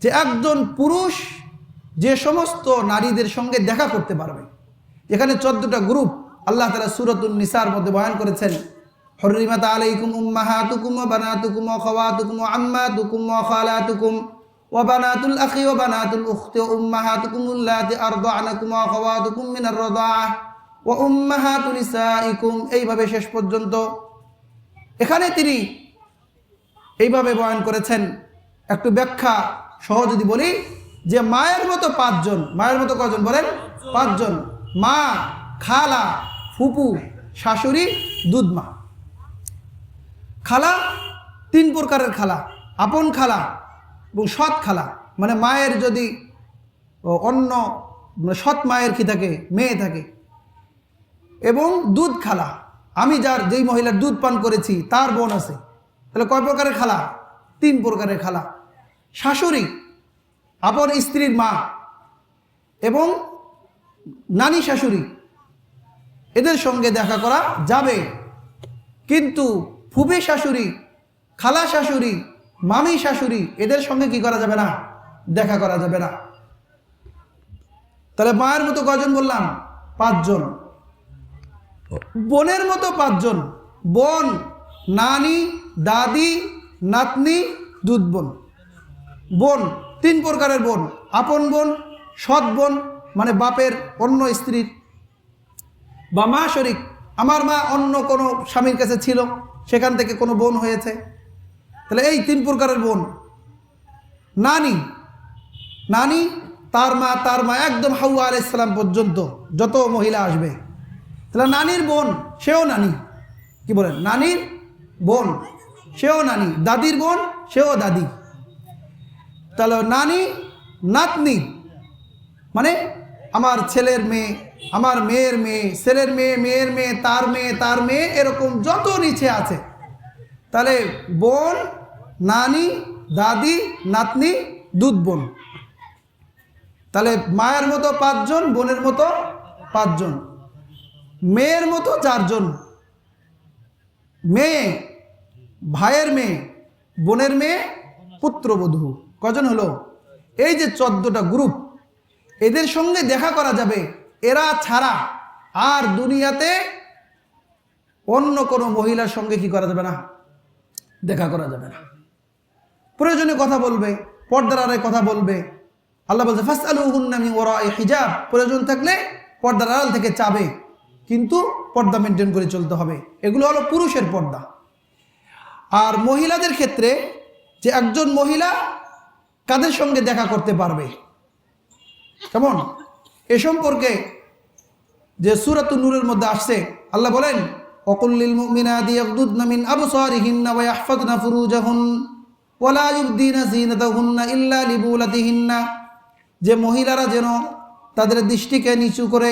যে একজন পুরুষ যে সমস্ত নারীদের সঙ্গে দেখা করতে পারবে। এখানে 14টা গ্রুপ আল্লাহ তাআলা সূরাতুন নিসার মধ্যে বয়ান করেছেন। হুররিমাত আলাইকুম উম্মাহাতুকুম ওয়া বানাতুকুম ওয়া খাওয়াতুকুম ওয়া আম্মাতুকুম ওয়া খালাতুকুম ওয়া বানাতুল আখি ওয়া বানাতুল উখতি ওয়া উম্মাহাতুকুম আল্লাতী আরদা'নাকুম ওয়া খাওয়াতুকুম মিনার রাদাআহ ওয়া উম্মাহাতু নিসাইকুম, এইভাবে শেষ পর্যন্ত। এখানে তিনি এইভাবে বয়ান করেছেন। একটু ব্যাখ্যা সহ যদি বলি যে মায়ের মতো 5 জন, মায়ের মতো কজন বলেন? 5 জন। মা, খালা, ফুপু, শাশুড়ি, দুধমা। খালা 3 প্রকারের খালা, আপন খালা এবং সৎ খালা। মানে মায়ের যদি অন্য সৎ মায়ের কি থাকে, মেয়ে থাকে। এবং দুধ খালা, আমি যেই মহিলার দুধ পান করেছি তার বোন আছে। তাহলে কয় প্রকারের খালা? 3 প্রকারের খালা। শাশুড়ি আপন স্ত্রীর মা এবং নানি শাশুড়ি, এদের সঙ্গে দেখা করা যাবে। কিন্তু ফুফি শাশুড়ি, খালা শাশুড়ি, মামি শাশুড়ি, এদের সঙ্গে কি করা যাবে না? দেখা করা যাবে না। তাহলে মায়ের মতো কয়জন বললাম? 5 জন। বোনের মতো 5 জন। বোন, নানি, দাদি, নাতনি, দুধ বোন। বোন 3 প্রকারের বোন। আপন বোন, সৎ বোন মানে বাপের অন্য স্ত্রীর, বা মা শরীক, আমার মা অন্য কোনো স্বামীর কাছে ছিল, সেখান থেকে কোনো বোন হয়েছে। তাহলে এই 3 প্রকারের বোন। নানি, নানি তার মা একদম হাওয়া আলাইহিস সালাম পর্যন্ত যত মহিলা আসবে। তাহলে নানির বোন সেও নানি, কি বলেন? নানির বোন সেও নানি, দাদির বোন সেও দাদি। তাহলে নানি, নাতনি মানে আমার ছেলের মেয়ে, আমার মেয়ের মেয়ে, ছেলের মেয়ে, মেয়ের মেয়ে, তার মেয়ে, তার মেয়ে, এরকম যত নিচে আছে। তাহলে বোন, নানি, দাদি, নাতনি, দুধ বোন। তাহলে মায়ের মতো 5 জন, বোনের মতো 5 জন, মেয়ের মতো 4 জন। মেয়ে, ভাইয়ের মেয়ে, বোনের মেয়ে, পুত্রবধূ। কজন হলো? এই যে 14টা গ্রুপ, এদের সঙ্গে দেখা করা যাবে। এরা ছাড়া আর দুনিয়াতে অন্য কোনো মহিলার সঙ্গে কি করা যাবে না? দেখা করা যাবে না। প্রয়োজনে কথা বলবে, পর্দার আড়ালে কথা বলবে। আল্লাহ বলছে ফাসআলুহুন্না মিন ওয়ারাই হিজাব, প্রয়োজন থাকলে পর্দার আড়াল থেকে চাবে, কিন্তু পর্দা মেনটেন করে চলতে হবে। এগুলো হলো পুরুষের পর্দা। আর মহিলাদের ক্ষেত্রে যে একজন মহিলা কাদের সঙ্গে দেখা করতে পারবে, কেমন, এ সম্পর্কে যে সূরাতুন নূরের মধ্যে আসছে, আল্লাহ বলেন ওয়াকুল লিল মুমিনাতি ইয়াগদুদনা মিন আবসারিহিন্না ওয়া ইয়াহফাযনা ফুরুজাহুন্না ওয়া লা ইউবদিনা যিনাতাহুন্না ইল্লা লিবুলাতিহিন্না, যে মহিলারা যেন তাদের দৃষ্টিকে নিচু করে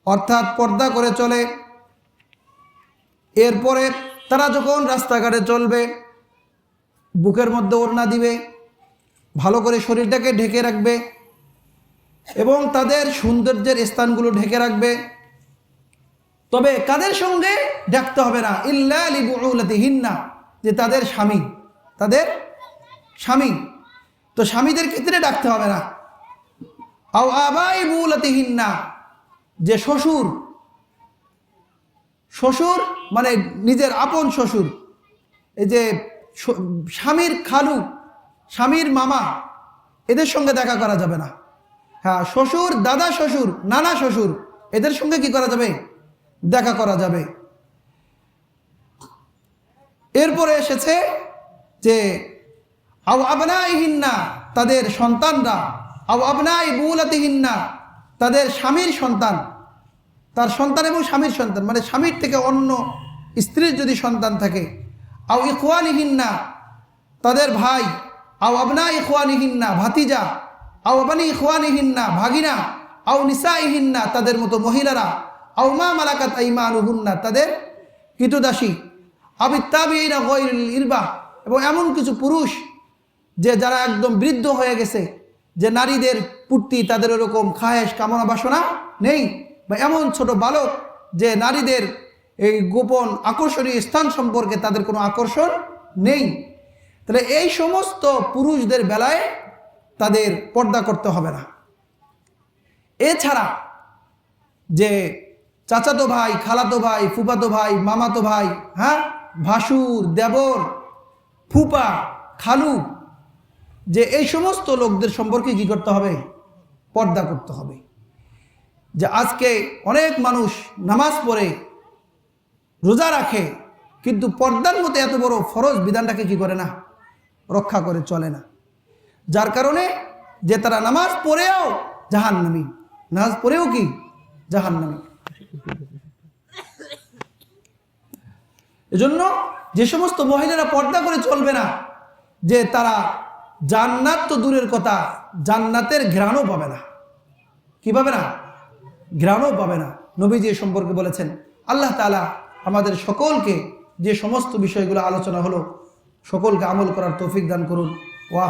অর্থাৎ পর্দা করে চলে। এরপরে তারা যখন রাস্তাঘাটে চলবে বুকের মধ্যে ওড়না দিবে, ভালো করে শরীরটাকে ঢেকে রাখবে এবং তাদের সৌন্দর্যের স্থানগুলো ঢেকে রাখবে। তবে কাদের সঙ্গে ডাকতে হবে না? ইল্লা লিবুলাতিহিন্না, যে তাদের স্বামী, তাদের স্বামী। তো স্বামীদের ক্ষেত্রে ডাকতে হবে না। আও আবাই বুলাতিহিন্না, যে শ্বশুর, শ্বশুর মানে নিজের আপন শ্বশুর, এই যে স্বামীর খালু, স্বামীর মামা, এদের সঙ্গে দেখা করা যাবে না। হ্যাঁ, শ্বশুর, দাদা শ্বশুর, নানা শ্বশুর, এদের সঙ্গে কি করা যাবে? দেখা করা যাবে। এরপরে এসেছে যে আও আবনাইহিন্না, তাদের সন্তানরা, আও আবনাই বুলাতিহিন্না, তাদের স্বামীর সন্তান, তার সন্তান এবং স্বামীর সন্তান মানে স্বামীর থেকে অন্য স্ত্রীর যদি সন্তান থাকে। আও ইখওয়ানিহিন্না, তাদের ভাই, আও আবনা ইখওয়ানিহিন্না, ভাতিজা, আও আবানি ইখওয়ানিহিন্না, ভাগিনা, আও নিসাইহিন্না, তাদের মতো মহিলারা, আও মা মালাকাত আইমানুহুন্না, তাদের কৃতদাসী, আবিত্তাবিনা গায়রুল ইরবাহ, এবং এমন কিছু পুরুষ যে যারা একদম বৃদ্ধ হয়ে গেছে, যে নারীদের প্রতি তাদের ওরকম খায়েশ কামনা বাসনা নেই, বা এমন ছোট বালক যে নারীদের এই গোপন আকর্ষণীয় স্থান সম্পর্কে তাদের কোনো আকর্ষণ নেই। তাহলে এই সমস্ত পুরুষদের বেলায় তাদের পর্দা করতে হবে না। এছাড়া যে চাচাতো ভাই, খালাতো ভাই, ফুফাতো ভাই, মামাতো ভাই, হ্যাঁ, ভাসুর, দেবর, ফুপা, খালু, যে এই সমস্ত লোকদের সম্পর্কে কি করতে হবে? পর্দা করতে হবে। যে আজকে অনেক মানুষ নামাজ পড়ে, রোজা রাখে, কিন্তু পর্দার মতো এত বড় ফরজ বিধানটাকে কি করে না? রক্ষা করে চলে না। যার কারণে যে তারা নামাজ পড়েও জাহান্নামী, নামাজ পড়েও কি জাহান্নামী। এজন্য যে সমস্ত মহিলারা পর্দা করে চলবে না, যে তারা জান্নাত তো দূরের কথা, জান্নাতের ঘ্রাণও পাবে না। কি পাবে না? ঘ্রাণও পাবে না। নবীজি এ সম্পর্কে বলেছেন। আল্লাহ তাআলা আমাদের সকলকে যে সমস্ত বিষয়গুলো আলোচনা হলো সকলকে আমল করার তৌফিক দান করুন। ওয়া